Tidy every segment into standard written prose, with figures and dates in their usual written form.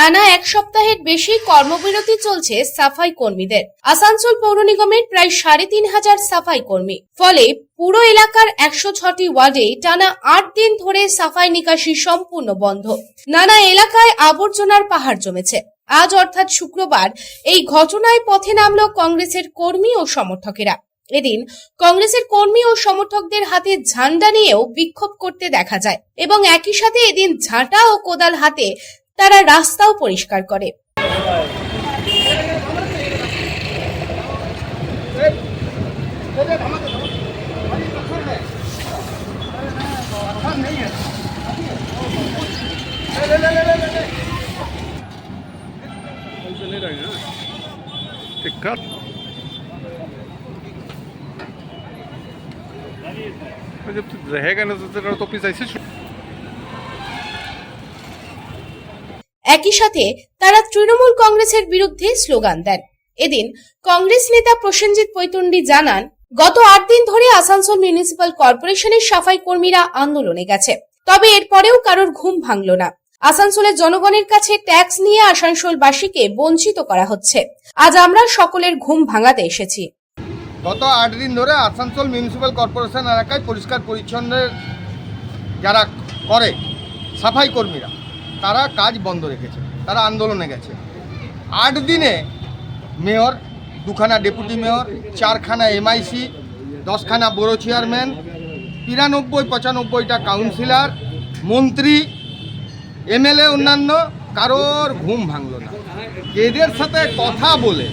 টানা এক সপ্তাহের বেশি কর্মবিরতি চলছে সাফাই কর্মীদের। আসানসোল পৌর নিগমের প্রায় ৩৫০০ সাফাই কর্মী, ফলে পুরো এলাকার ১০৬টি ওয়ার্ডে টানা ৮ দিন ধরে সাফাই নিকাশি সম্পূর্ণ বন্ধ। নানা এলাকায় আবর্জনার পাহাড় জমেছে। আজ অর্থাৎ শুক্রবার এই ঘটনায় পথে নামল কংগ্রেসের কর্মী ও সমর্থকেরা। এদিন কংগ্রেসের কর্মী ও সমর্থকদের হাতে ঝান্ডা নিয়েও বিক্ষোভ করতে দেখা যায় এবং একই সাথে এদিন ঝাঁটা ও কোদাল হাতে তারা রাস্তাও পরিষ্কার করে। जब रहेगा ना तो ऑफिस ऐसे একই সাথে তারা তৃণমূল কংগ্রেসের বিরুদ্ধে স্লোগান দেন। এদিন কংগ্রেস নেতা প্রসেনজিৎ পৈতুন্ডি জানান, গত ৮ দিন ধরে আসানসোল মিউনিসিপাল কর্পোরেশনের সাফাই কর্মীরা আন্দোলনে গেছে, তবে এরপরেও কারোর ঘুম ভাঙল না। আসানসোলের জনগণের কাছে ট্যাক্স নিয়ে আসানসোলবাসীকে বঞ্চিত করা হচ্ছে। আজ আমরা সকলের ঘুম ভাঙাতে এসেছি। গত ৮ দিন ধরে আসানসোল মিউনিসিপাল কর্পোরেশন এলাকায় পরিষ্কার পরিচ্ছন্নের যারা করে সাফাই কর্মীরা, তারা কাজ বন্ধ রেখেছে, তারা আন্দোলনে গেছে। ৮ দিনে মেয়র, 2খানা ডেপুটি মেয়র, 4খানা এমআইসি, 10খানা বড়ো চেয়ারম্যান, ৯৫-৯৫টা কাউন্সিলর, মন্ত্রী, এমএলএ, অন্যান্য কারোর ঘুম ভাঙল না। এদের সাথে কথা বলে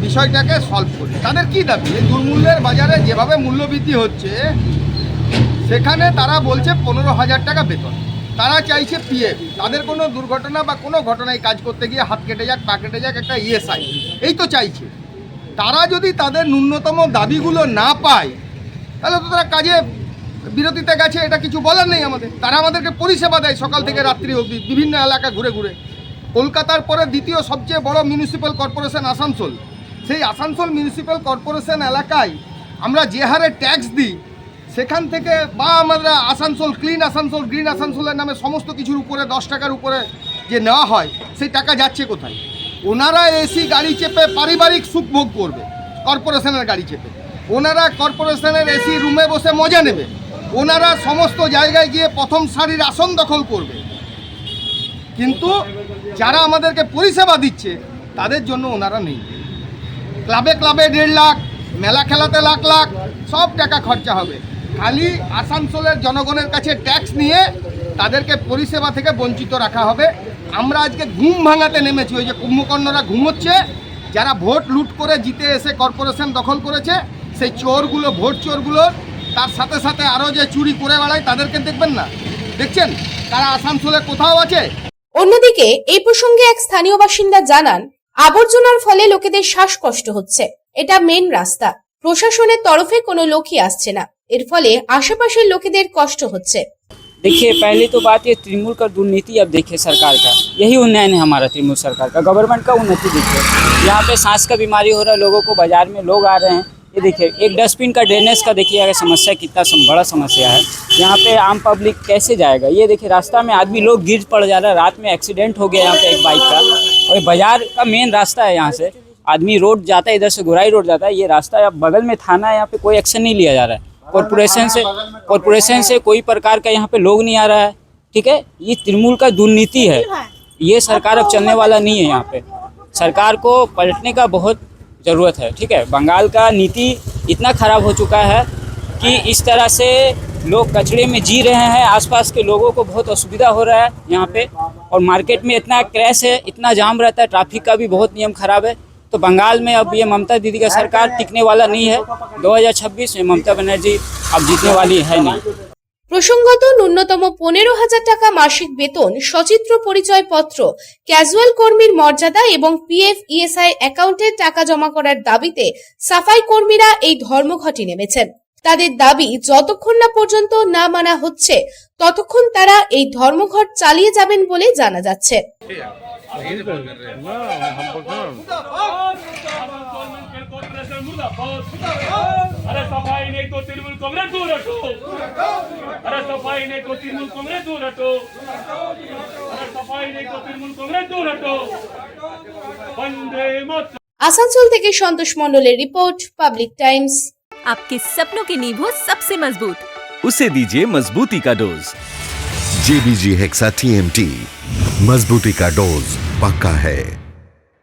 বিষয়টাকে সলভ করি। তাদের কি দাবি? এই দুর্মূল্যের বাজারে যেভাবে মূল্যবৃদ্ধি হচ্ছে, সেখানে তারা বলছে ১৫,০০০ টাকা বেতন। তারা চাইছে পিএফ, তাদের কোনো দুর্ঘটনা বা কোনো ঘটনায় কাজ করতে গিয়ে হাত কেটে যাক, পা কেটে যাক, একটা ইএসআই, এই তো চাইছে। তারা যদি তাদের ন্যূনতম দাবিগুলো না পায়, তাহলে তো তারা কাজে বিরতিতে গেছে, এটা কিছু বলার নেই আমাদের। তারা আমাদেরকে পরিষেবা দেয় সকাল থেকে রাত্রি অবধি, বিভিন্ন এলাকা ঘুরে ঘুরে। কলকাতার পরে দ্বিতীয় সবচেয়ে বড় মিউনিসিপ্যাল কর্পোরেশন আসানসোল। সেই আসানসোল মিউনিসিপ্যাল কর্পোরেশন এলাকায় আমরা যে হারে ট্যাক্স দিই, সেখান থেকে বা আমরা আসানসোল ক্লিন আসানসোল, গ্রিন আসানসোলের নামে সমস্ত কিছুর উপরে 10 টাকার উপরে যে নেওয়া হয়, সেই টাকা যাচ্ছে কোথায়? ওনারা এসি গাড়ি চেপে পারিবারিক সুখ ভোগ করবে, কর্পোরেশনের গাড়ি চেপে। ওনারা কর্পোরেশনের এসি রুমে বসে মজা নেবে। ওনারা সমস্ত জায়গায় গিয়ে প্রথম সারির আসন দখল করবে। কিন্তু যারা আমাদেরকে পরিষেবা দিচ্ছে, তাদের জন্য ওনারা নেই। ক্লাবে ক্লাবে 1.5 লাখ, মেলা খেলাতে লাখ লাখ, সব টাকা খরচা হবে। খালি আসানসোলের জনগণের কাছে ট্যাক্স নিয়ে তাদেরকে পরিষেবা থেকে বঞ্চিত রাখা হবে। আমরা আজকে ঘুম ভাঙাতে নেমেছি। ওই যে কুম্ভকর্ণরা ঘুমোচ্ছে, যারা ভোট লুট করে জিতে এসে কর্পোরেশন দখল করেছে, সেই চোরগুলো, ভোট চোরগুলো, তার সাথে সাথে আরও যে চুরি করে বেড়ায়, তাদেরকে দেখবেন না? দেখছেন তারা আসানসোলে কোথাও আছে? অন্যদিকে এই প্রসঙ্গে এক স্থানীয় বাসিন্দা জানান, আবর্জনার ফলে লোকেদের শ্বাসকষ্ট হচ্ছে। এটা মেন রাস্তা, প্রশাসনের তরফে কোনো লোকই আসছে না, এর ফলে আশেপাশের লোকেদের কষ্ট হচ্ছে। देखिए, पहली तो बात ये तृणमूल का दुर्नीति। अब देखिए सरकार का यही उन्नयन है, हमारा तृणमूल सरकार का, गवर्नमेंट का उन्नति। देखिए यहाँ पे सांस का बीमारी हो रहा है लोगों को, बाजार में लोग आ रहे हैं। ये देखिए एक डस्टबिन का ड्रेनेज का देखिए अगर समस्या, कितना बड़ा समस्या है। यहाँ पे आम पब्लिक कैसे जाएगा? ये देखिए रास्ता में आदमी लोग गिर पड़ जा रहा है। रात में एक्सीडेंट हो गया यहाँ पे एक बाइक का। और बाजार का मेन रास्ता है, यहाँ से आदमी रोड जाता है, इधर से गोराई रोड जाता है। ये रास्ता अब बगल में थाना है, यहाँ पे कोई एक्शन नहीं लिया जा रहा है। कॉर्पोरेशन से कोई प्रकार का यहाँ पे लोग नहीं आ रहा है। ठीक है, ये तृणमूल का दुर्नीति है। ये सरकार अब चलने वाला नहीं है। यहाँ पे सरकार को पलटने का बहुत ज़रूरत है। ठीक है, बंगाल का नीति इतना ख़राब हो चुका है कि इस तरह से लोग कचरे में जी रहे हैं। आसपास के लोगों को बहुत असुविधा हो रहा है यहाँ पे। और मार्केट में इतना क्रैश है, इतना जाम रहता है, ट्रैफिक का भी बहुत नियम खराब है। तो बंगाल में अब ये ममता दीदी का सरकार टिकने वाला नहीं है। 2026 में ममता बनर्जी अब जीतने वाली है नहीं। প্রসঙ্গত ন্যূনতম 15,000 টাকা মাসিক বেতন, সচিত্র পরিচয় পত্র, ক্যাজুয়াল কর্মীর মর্যাদা এবং পিএফ ইএসআই অ্যাকাউন্টে টাকা জমা করার দাবিতে সাফাই কর্মীরা এই ধর্মঘটে নেমেছেন। তাদের দাবি যতক্ষণ না পর্যন্ত না মানা হচ্ছে, ততক্ষণ তারা এই ধর্মঘট চালিয়ে যাবেন বলে জানা যাচ্ছে। अरे सफाई नहीं तो तृणमूल कांग्रेस दूर हटो। अरे सफाई नहीं तो तृणमूल कांग्रेस दूर हटो। अरे सफाई सफाई नहीं तो तृणमूल कांग्रेस दूर हटो वंदे मातरम। আসানসোল থেকে সন্তোষ মণ্ডলের রিপোর্ট, পাবলিক টাইমস। आपके सपनों की नींव हो सबसे मजबूत। उसे दीजिए मजबूती का डोज। JBG हेक्सा TMT, मजबूती का डोज पक्का है।